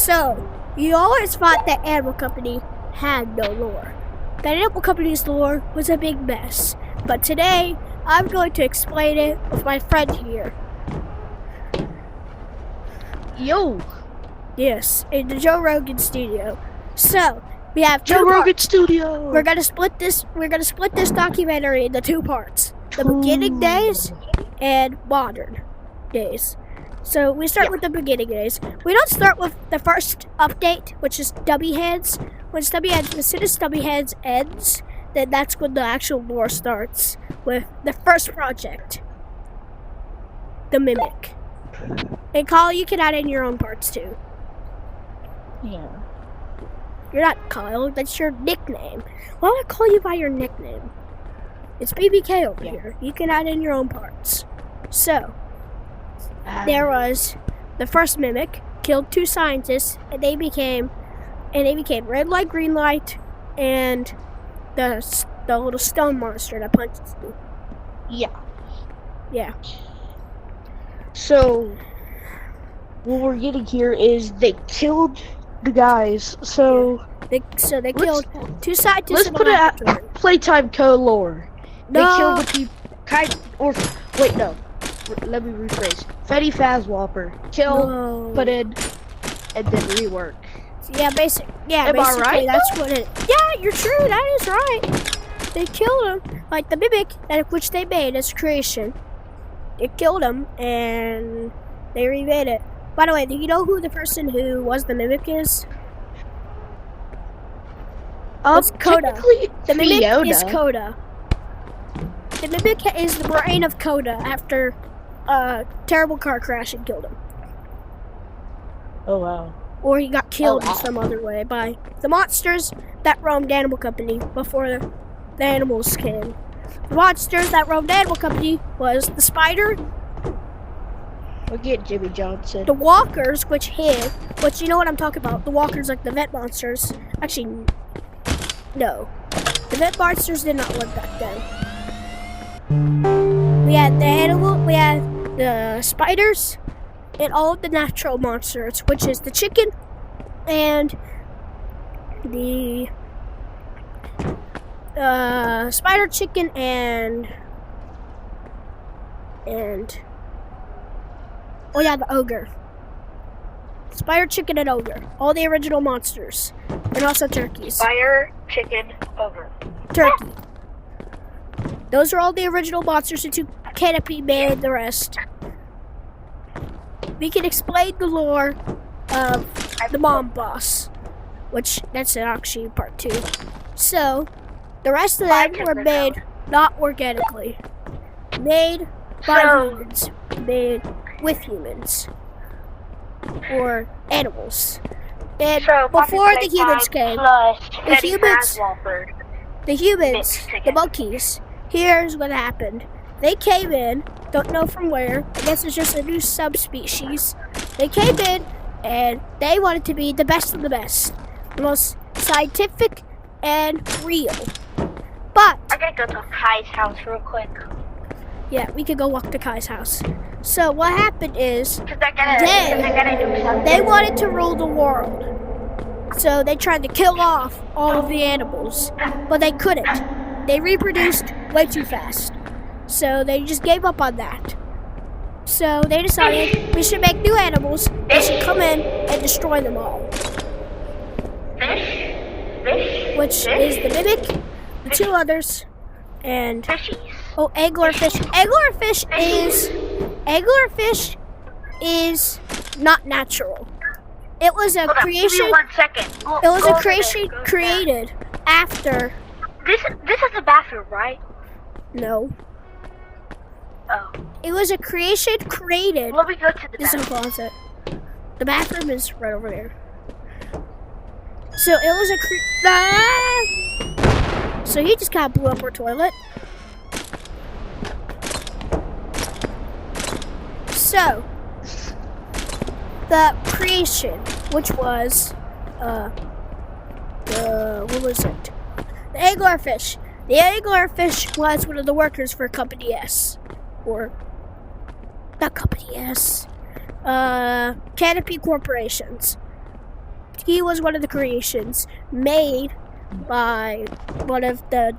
So, you always thought that Animal Company had no lore. That Animal Company's lore was a big mess. But today, I'm going to explain it with my friend here. Yo! Yes, in the Joe Rogan studio. So, we have Joe Rogan studio! We're gonna split this documentary into 2 parts. The beginning days and modern days. So we start with the beginning days. We don't start with the first update, which is Stubby Heads. As soon as Stubby Heads ends, then that's when the actual lore starts with the first project, the Mimic. And Kyle, you can add in your own parts too. Yeah. You're not Kyle, that's your nickname. Why would I call you by your nickname? It's BBK over here. You can add in your own parts. So, there was the first Mimic, killed 2 scientists, and they became red light, green light, and the little stone monster that punches you. Yeah. So, what we're getting here is they killed the guys. So they killed 2 scientists. Let's put it at Playtime Co. lore. No. They killed the people. No. Let me rephrase. Fetty Fazwalper. Kill, put in, and then rework. Yeah, basically, Am I right, that's what it is. Yeah, you're true. That is right. They killed him, like the Mimic, which they made as creation. They killed him, and they remade it. By the way, do you know who the person who was the Mimic is? It's Coda. The Mimic is Coda. The Mimic is the brain of Coda after a terrible car crash and killed him. Oh, wow. Or he got killed in some other way by the monsters that roamed Animal Company before the animals came. The monsters that roamed Animal Company was the spider. Forget Jimmy Johnson. The walkers, which you know what I'm talking about. The walkers, like the vet monsters. Actually, no. The vet monsters did not live back then. We had the spiders, and all of the natural monsters, which is the chicken, and the spider, chicken, and the ogre. Spider, chicken, and ogre. All the original monsters. And also turkeys. Spider, chicken, ogre. Turkey. Those are all the original monsters until Canopy made the rest. We can explain the lore of the mom boss, which that's actually part 2. So, the rest of them were made not organically. Made by humans. Made with humans. Or animals. And before the humans came, the monkeys, here's what happened. They came in, don't know from where, I guess it's just a new subspecies. They came in, and they wanted to be the best of the best. The most scientific and real. But I gotta go to Kai's house real quick. Yeah, we could go walk to Kai's house. So what happened is, they wanted to rule the world. So they tried to kill off all of the animals, but they couldn't. They reproduced way too fast. So they just gave up on that. So they decided we should make new animals. They should come in and destroy them all. Which is the Mimic, the 2 others, and anglerfish. Anglerfish is not natural. It was a creation. It was a creation created after. This is a bathroom, right? No. Oh. It was a creation created. Let me go to the This is a bathroom. closet. The bathroom is right over there. So it was a So he just kind of blew up our toilet. So the creation, which was what was it? The anglerfish. The anglerfish was one of the workers for Company S. Or, not Company S. Canopy Corporations. he was one of the creations made by one of the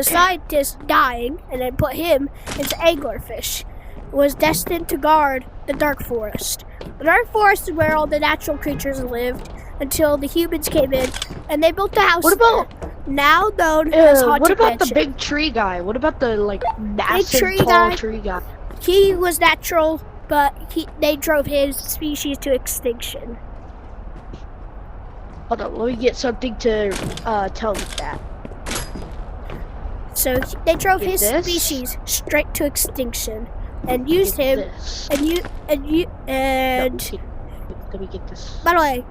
scientists dying, and then put him into anglerfish. Was destined to guard the dark forest. The dark forest is where all the natural creatures lived until the humans came in and they built the house. What about now known as Haunted what about Mansion. the big tree guy? What about the like massive tree tall guy? tree guy? He was natural, but they drove his species to extinction. Hold on, let me get something to tell me that. So they drove Get his this. species straight to extinction and used Get him. this. And Let me get this. by the way,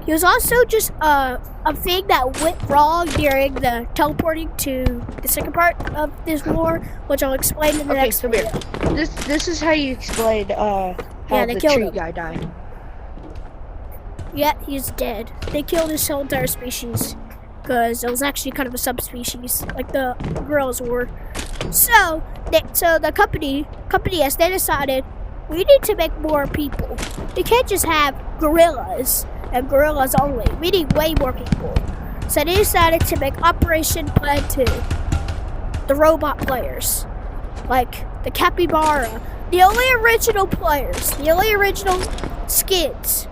he was also just a thing that went wrong during the teleporting to the second part of this war, which I'll explain in the Okay, next come video. here. This is how you explain how they the killed tree him. guy died. Yeah, he's dead. They killed his whole entire species because it was actually kind of a subspecies, like the gorillas were. So the company as they decided, we need to make more people. We can't just have gorillas and gorillas only. We need way more people. So they decided to make Operation Plan 2. The robot players, like the capybara, the only original players, the only original skins.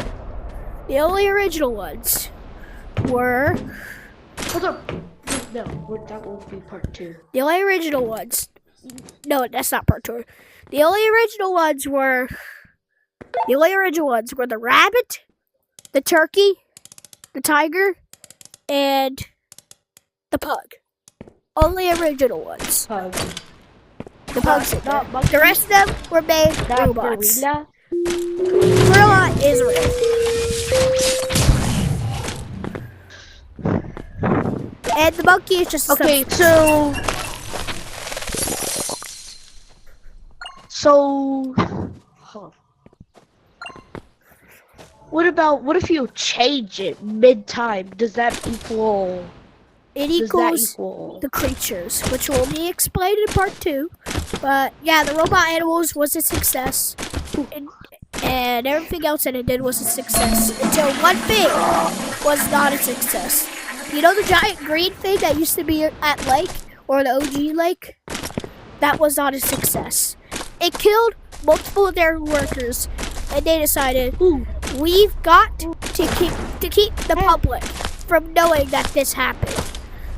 The only original ones were... Hold up. No, that won't be part 2. The only original ones... No, that's not part 2. The only original ones were... The only original ones were the rabbit, the turkey, the tiger, and the pug. Only original ones. Pug. The pugs. Not monkey. The rest of them were made Not robots. gorilla. Gorilla is real. And the monkey is just a Okay, so huh. What if you change it mid-time? Does that equal It does that equals equal the creatures, which will be explained in part 2. But yeah, the robot animals was a success, and everything else that it did was a success until one thing was not a success. You know the giant green thing that used to be at Lake, or the OG Lake? That was not a success. It killed multiple of their workers, and they decided, we've got to keep the public from knowing that this happened.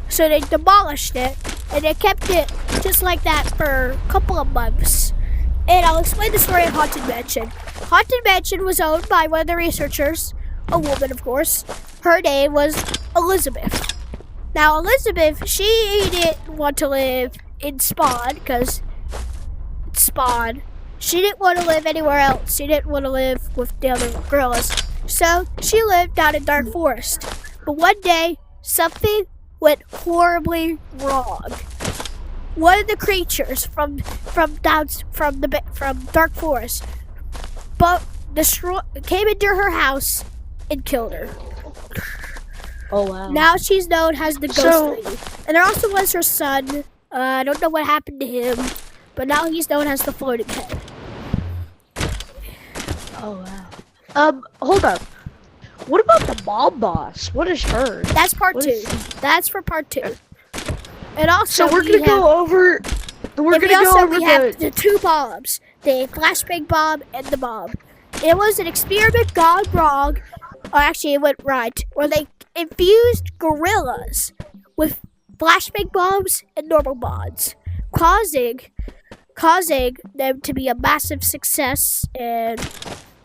So they demolished it, and they kept it just like that for a couple of months. And I'll explain the story of Haunted Mansion. Haunted Mansion was owned by one of the researchers, a woman of course. Her name was Elizabeth. Now Elizabeth, she didn't want to live in Spawn, because it's Spawn. She didn't want to live anywhere else. She didn't want to live with the other gorillas. So she lived down in Dark Forest. But one day, something went horribly wrong. One of the creatures from Dark Forest, came into her house and killed her. Oh wow. Now she's known as the Ghost Lady, and there also was her son. I don't know what happened to him, but now he's known as the Floating Head. Oh wow. Hold up. What about the mob boss? What is her? That's part What 2. is- That's for part 2. And also, So we're gonna go over. We're and gonna we go also over we have the 2 bombs, the flashbang bomb and the bomb. It was an experiment gone wrong, or actually it went right, where they infused gorillas with flashbang bombs and normal bombs, causing them to be a massive success, and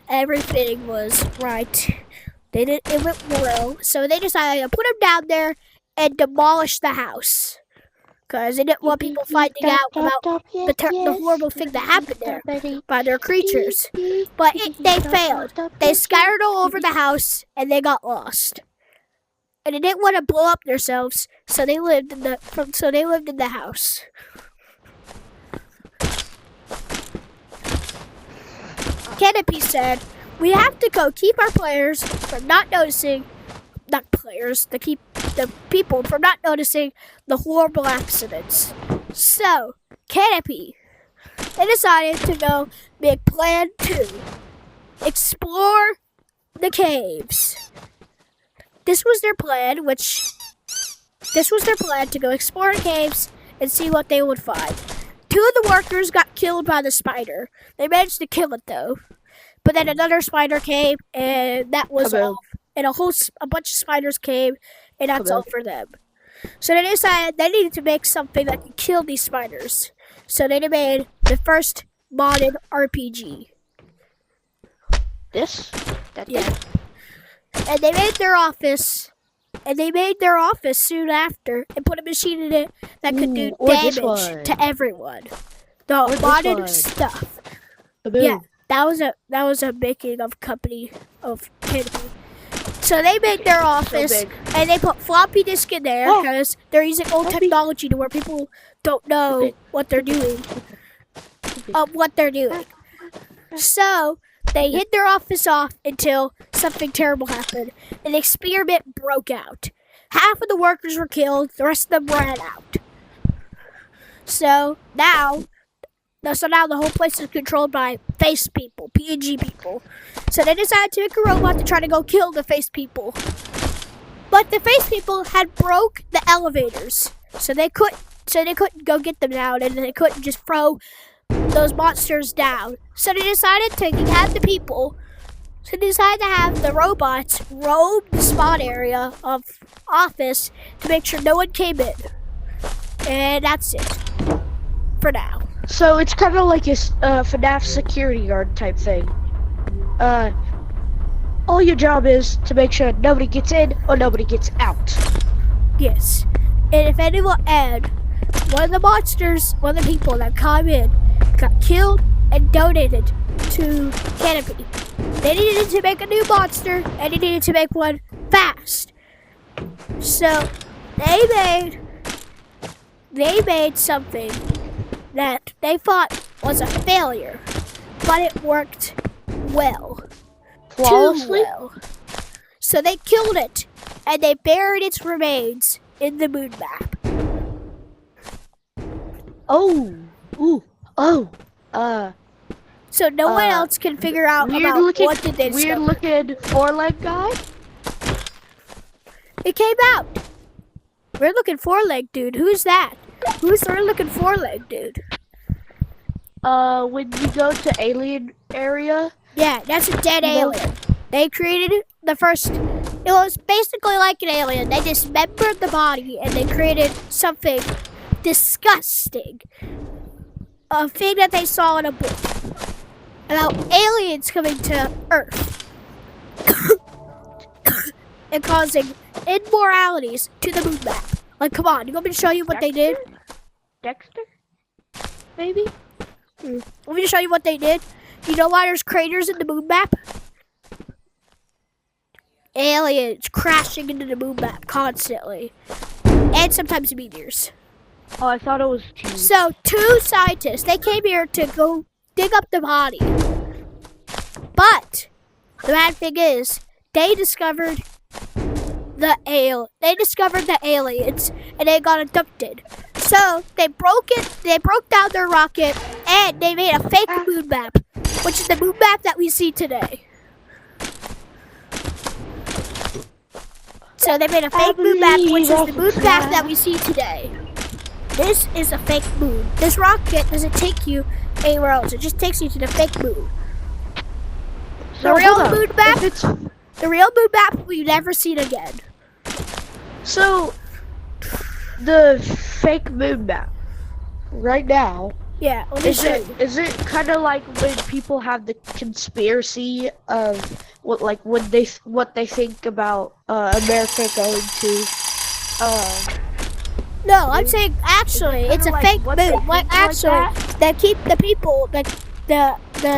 everything was right. It went well, so they decided to put them down there and demolish the house, because they didn't want people finding out about the horrible thing that happened there by their creatures. But they failed. They scattered all over the house, and they got lost. And they didn't want to blow up themselves, so they lived in the house. Canopy said, "We have to go keep our players from not noticing, keep the people from not noticing the horrible accidents." So, Canopy, they decided to go make Plan 2. Explore the caves. This was their plan, to go explore the caves and see what they would find. 2 of the workers got killed by the spider. They managed to kill it though. But then another spider came, and that was all. And a bunch of spiders came, and that's all for them. So they decided they needed to make something that could kill these spiders. So they made the first modded RPG. This? Yeah. And they made their office. And they made their office soon after and put a machine in it that could do damage to everyone. The modded stuff. Yeah, that was a making of company of Canopy. So they made their office and they put floppy disk in there because they're using old technology to where people don't know what they're doing. So they hid their office off until something terrible happened. An experiment broke out. Half of the workers were killed, the rest of them ran out. So now the whole place is controlled by face people, PNG people. So they decided to make a robot to try to go kill the face people. But the face people had broke the elevators. So they couldn't go get them down, and they couldn't just throw those monsters down. So they decided to have the robots roam the spawn area of office to make sure no one came in. And that's it for now. So it's kind of like a FNAF security guard type thing. All your job is to make sure nobody gets in or nobody gets out. Yes. And if anyone one of the people that come in got killed and donated to Canopy. They needed to make a new monster and they needed to make one fast. So they made something that they thought was a failure, but it worked well. Flawlessly? Too well. So they killed it, and they buried its remains in the moon map. So no one else can figure out what did they discover. Weird-looking four-leg guy? It came out. Weird-looking four-leg dude. Who's that? Who's the weird-looking four-leg dude? When you go to alien area. Yeah, that's a dead alien. They created the first. It was basically like an alien. They dismembered the body and they created something disgusting. A thing that they saw in a book about aliens coming to Earth and causing immoralities to the moon map. Like, come on, you want me to show you what they did? Dexter? Maybe? Want me to show you what they did? You know why there's craters in the moon map? Aliens crashing into the moon map constantly. And sometimes meteors. Oh, I thought it was two. So, 2 scientists, they came here to go dig up the body. But, the bad thing is, they discovered the aliens, and they got abducted. So, they broke down their rocket, and they made a fake moon map, which is the moon map that we see today. So, they made a fake moon map, which is the moon map that we see today. This is a fake moon. This rocket doesn't take you anywhere else. It just takes you to the fake moon. The real moon map we've never seen again. So, the fake moon map, right now, yeah, let me show you. Is it kind of like when people have the conspiracy of what they think about America going to No, I'm saying actually it's a fake moon. Like actually, they keep the people, the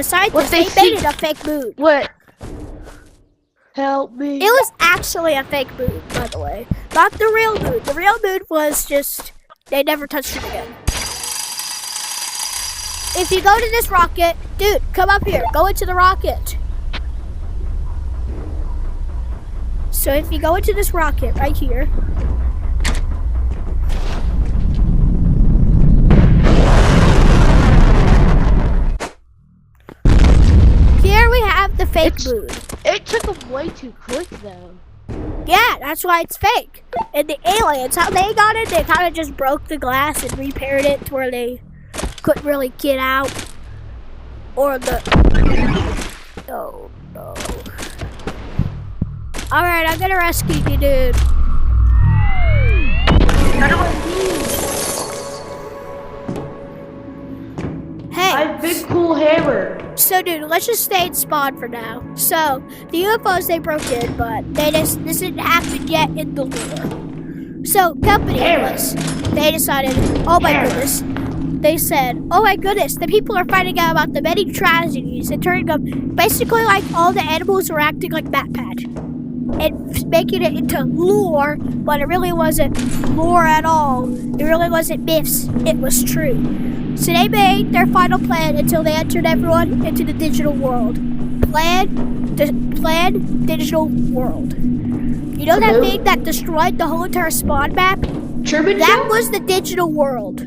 scientists, they made it a fake moon. What? Help me. It was actually a fake moon, by the way. Not the real moon. The real moon was just, they never touched it again. If you go to this rocket, dude, come up here. Go into the rocket. So if you go into this rocket right here. Here we have the fake moon. It took them way too quick, though. Yeah, that's why it's fake. And the aliens, how they got it, they kind of just broke the glass and repaired it to where they couldn't really get out. Or the... Oh, no. Alright, I'm gonna rescue you, dude. Hey. I have big cool hammer. So, dude, let's just stay in spawn for now. So, the UFOs, they broke in, but this didn't happen yet in the lore. So, company was, they decided, oh my goodness. They said, oh my goodness, the people are finding out about the many tragedies and turning up, basically like all the animals were acting like backpack. And making it into lore, but it really wasn't lore at all. It really wasn't myths, it was true. So they made their final plan until they entered everyone into the digital world. Plan, digital world. You know that thing that destroyed the whole entire spawn map? That was the digital world.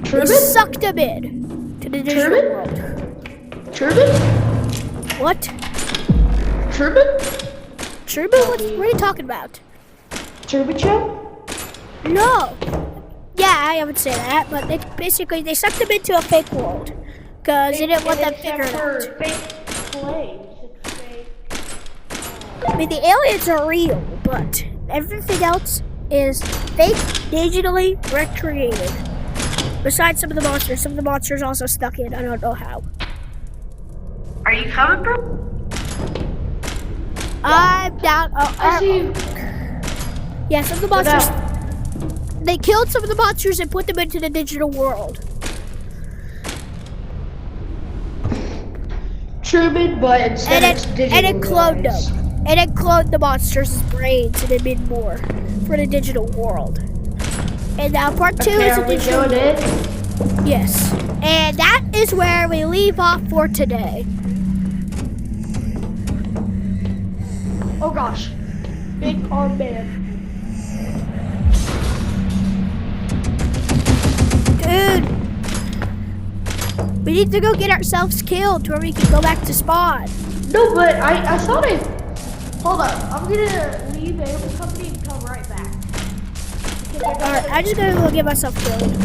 They sucked them in to the digital world. What? Turbine? What are you talking about? No. Yeah, I would say that, but they sucked them into a fake world because they didn't want them figured out. I mean, the aliens are real, but everything else is fake, digitally recreated. Besides some of the monsters also stuck in. I don't know how. Are you coming, bro? I'm down. I see you. Yeah, some of the monsters. They killed some of the monsters and put them into the digital world. Truman, but instead it's digital. And it cloned them. And it cloned the monsters' brains and it made more for the digital world. And now part 2 is a digital world. Yes. And that is where we leave off for today. Oh gosh. Big arm man. Dude. We need to go get ourselves killed to where we can go back to spawn. No, but I thought I... Hold up. I'm gonna leave Animal Company and come right back. Alright, I'm just gonna go get myself killed.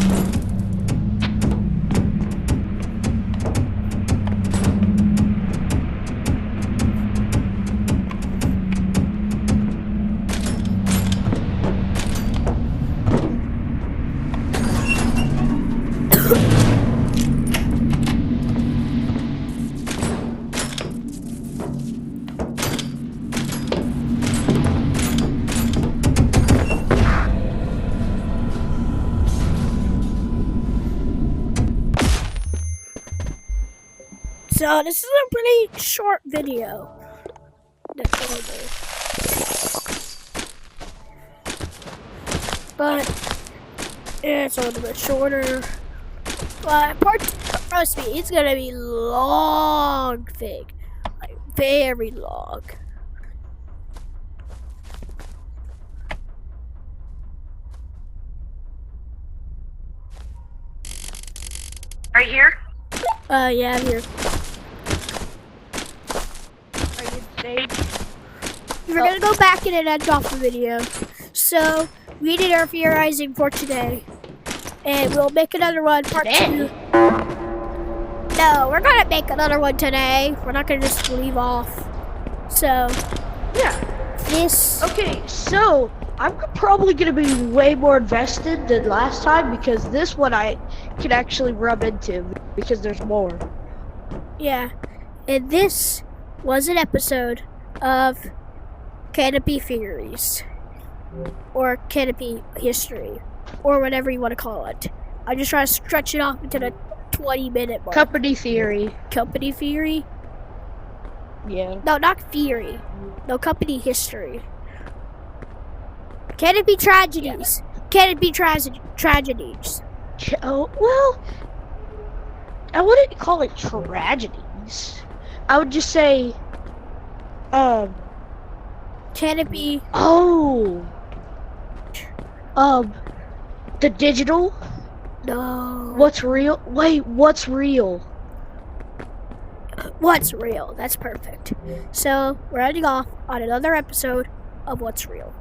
So this is a pretty short video. But it's a little bit shorter. But trust me, it's gonna be long thing. Like very long. Are you here? Yeah, I'm here. We're gonna go back and end off the video. So, we did our theorizing for today. And we'll make another one, part 2. No, we're gonna make another one today. We're not gonna just leave off. So, yeah. This... Okay, so, I'm probably gonna be way more invested than last time because this one I can actually rub into because there's more. Yeah. And this was an episode of Canopy Theories. Or Canopy History. Or whatever you want to call it. I'm just trying to stretch it off into the 20-minute mark. Company Theory. Company Theory? Yeah. No, not Theory. No, Company History. Canopy Tragedies. Yeah. Canopy Tragedies. Oh, well, I wouldn't call it tragedies. I would just say, Canopy. Oh. The digital? No. What's real? Wait, what's real? What's Real. That's perfect. So, we're ending off on another episode of What's Real.